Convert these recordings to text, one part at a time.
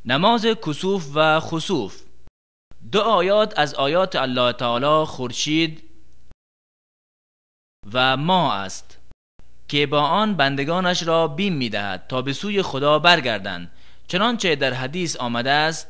نماز کسوف و خسوف. دو آیات از آیات الله تعالی خورشید و ماه است که با آن بندگانش را بیم می‌دهد تا به سوی خدا برگردند، چنانچه در حدیث آمده است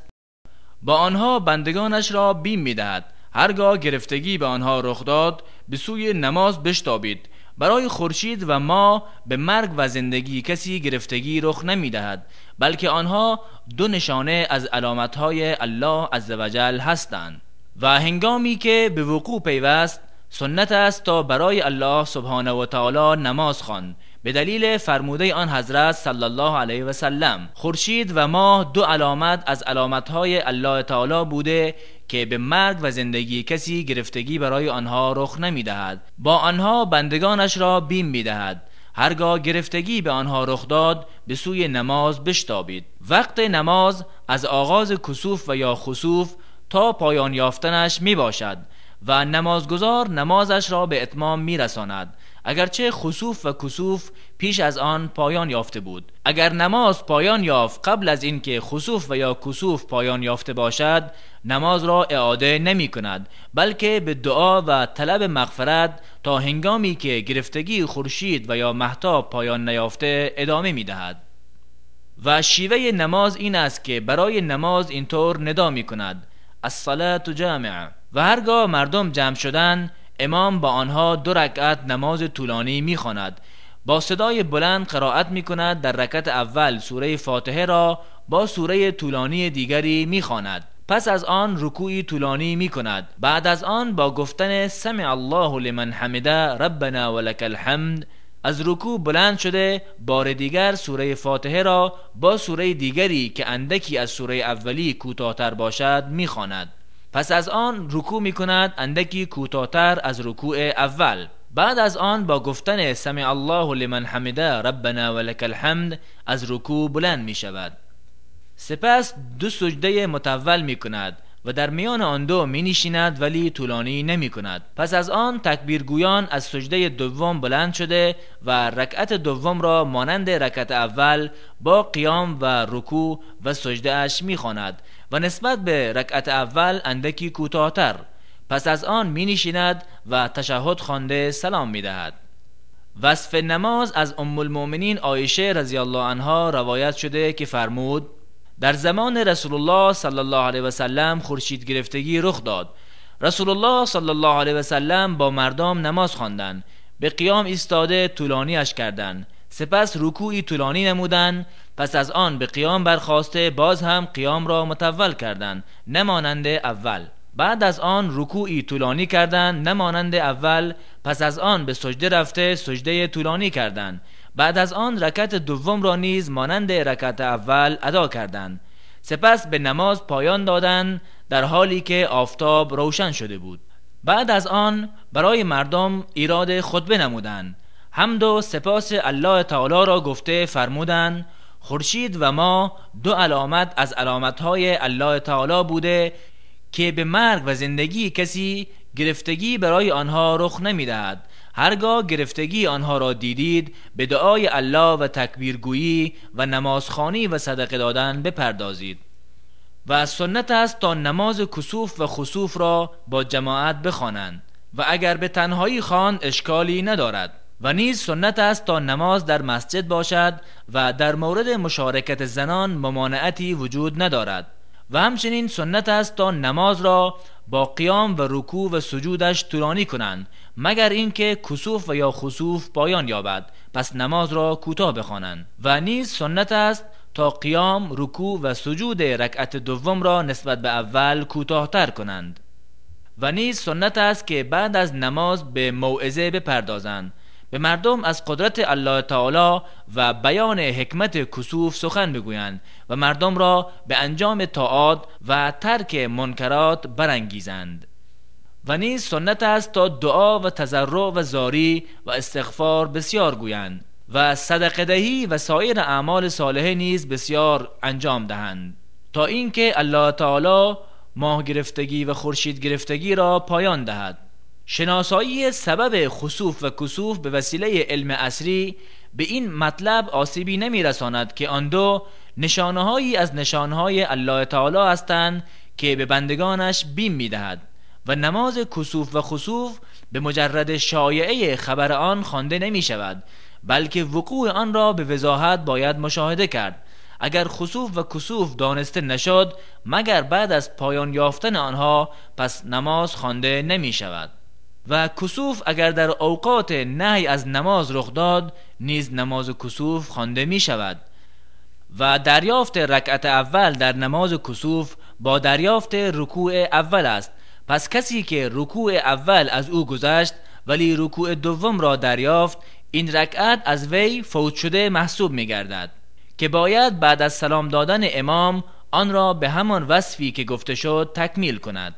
با آنها بندگانش را بیم می‌دهد، هرگاه گرفتگی به آنها رخ داد به سوی نماز بشتابید. برای خورشید و ماه به مرگ و زندگی کسی گرفتگی رخ نمی‌دهد، بلکه آنها دو نشانه از علامت‌های الله عزوجل هستند و هنگامی که به وقوع پیوست سنت است تا برای الله سبحانه و تعالی نماز خواند، به دلیل فرموده آن حضرت صلی الله علیه و سلم. خورشید و ماه دو علامت از علامت‌های الله تعالی بوده که به مرگ و زندگی کسی گرفتگی برای آنها رخ نمی‌دهد، با آنها بندگانش را بیم می‌دهد، هرگاه گرفتگی به آنها رخ داد به سوی نماز بشتابید. وقت نماز از آغاز کسوف و یا خسوف تا پایان یافتنش می باشد و نمازگزار نمازش را به اتمام می رساند، اگرچه خسوف و کسوف پیش از آن پایان یافته بود. اگر نماز پایان یافت قبل از اینکه خسوف و یا کسوف پایان یافته باشد، نماز را اعاده نمی کند، بلکه به دعا و طلب مغفرت تا هنگامی که گرفتگی خورشید و یا مهتاب پایان نیافته ادامه می دهد. و شیوه نماز این است که برای نماز اینطور ندا می کند: الصلاة جامعه، و هرگاه مردم جمع شدن امام با آنها 2 رکعت نماز طولانی می خواند. با صدای بلند قرائت می کند. در رکعت اول سوره فاتحه را با سوره طولانی دیگری می خواند. پس از آن رکوعی طولانی می کند. بعد از آن با گفتن سمع الله لمن حمده ربنا ولک الحمد از رکوع بلند شده بار دیگر سوره فاتحه را با سوره دیگری که اندکی از سوره اولی کوتاه‌تر باشد می خواند. پس از آن رکوع می کند اندکی کوتاه‌تر از رکوع اول. بعد از آن با گفتن سمع الله لمن حمده ربنا ولک الحمد از رکوع بلند می شود. سپس 2 سجده مطول می کند و در میان آن دو می نشیند ولی طولانی نمی کند. پس از آن تکبیرگویان از سجده دوم بلند شده و رکعت دوم را مانند رکعت اول با قیام و رکوع و سجده اش می خواند و نسبت به رکعت اول اندکی کوتاه‌تر. پس از آن می نشیند و تشهد خوانده سلام می دهد. وصف نماز از ام المؤمنین عایشه رضی الله عنها روایت شده که فرمود: در زمان رسول الله صلی الله علیه و سلم خورشید گرفتگی رخ داد. رسول الله صلی الله علیه و سلم با مردم نماز خواندند، به قیام ایستاده طولانی اش کردند، سپس رکوعی طولانی نمودند، پس از آن به قیام برخاسته باز هم قیام را مطول کردند نمانند اول. بعد از آن رکوعی طولانی کردند نمانند اول، پس از آن به سجده رفته سجده طولانی کردند. بعد از آن رکعت دوم را نیز مانند رکعت اول ادا کردند. سپس به نماز پایان دادند در حالی که آفتاب روشن شده بود. بعد از آن برای مردم ایراد خطبه نمودند. حمد و سپاس الله تعالی را گفته فرمودند: خورشید و ماه 2 علامت از علامت‌های الله تعالی بوده که به مرگ و زندگی کسی گرفتگی برای آنها رخ نمی‌دهد. هرگاه گرفتگی آنها را دیدید به دعای الله و تکبیرگویی و نمازخوانی و صدقه دادن بپردازید. و سنت است تا نماز کسوف و خسوف را با جماعت بخوانند و اگر به تنهایی خواند اشکالی ندارد. و نیز سنت است تا نماز در مسجد باشد و در مورد مشارکت زنان ممانعتی وجود ندارد. و همچنین سنت است تا نماز را با قیام و رکوع و سجودش طولانی کنند، مگر اینکه کسوف و یا خسوف پایان یابد، پس نماز را کوتاه بخوانند. و نیز سنت است تا قیام، رکوع و سجود رکعت دوم را نسبت به اول کوتاه‌تر کنند. و نیز سنت است که بعد از نماز به موعظه بپردازند، به مردم از قدرت الله تعالی و بیان حکمت کسوف سخن بگویند و مردم را به انجام طاعات و ترک منکرات برانگیزند. و نیز سنت است تا دعا و تضرع و زاری و استغفار بسیار گویند و صدقه دهی و سایر اعمال صالحه نیز بسیار انجام دهند تا اینکه الله تعالی ماه گرفتگی و خورشید گرفتگی را پایان دهد. شناسایی سبب خسوف و کسوف به وسیله علم عصری به این مطلب آسیبی نمی رساند که آن دو نشانه‌هایی از نشانهای الله تعالی هستند که به بندگانش بیم می دهد و نماز کسوف و خسوف به مجرد شایعه خبر آن خوانده نمی شود، بلکه وقوع آن را به وضاحت باید مشاهده کرد. اگر خسوف و کسوف دانسته نشد مگر بعد از پایان یافتن آنها، پس نماز خوانده نمی شود. و کسوف اگر در اوقات نهی از نماز رخ داد نیز نماز کسوف خوانده می شود. و دریافت رکعت اول در نماز کسوف با دریافت رکوع اول است. پس کسی که رکوع اول از او گذشت ولی رکوع دوم را دریافت، این رکعت از وی فوت شده محسوب می گردد که باید بعد از سلام دادن امام آن را به همان وصفی که گفته شد تکمیل کند.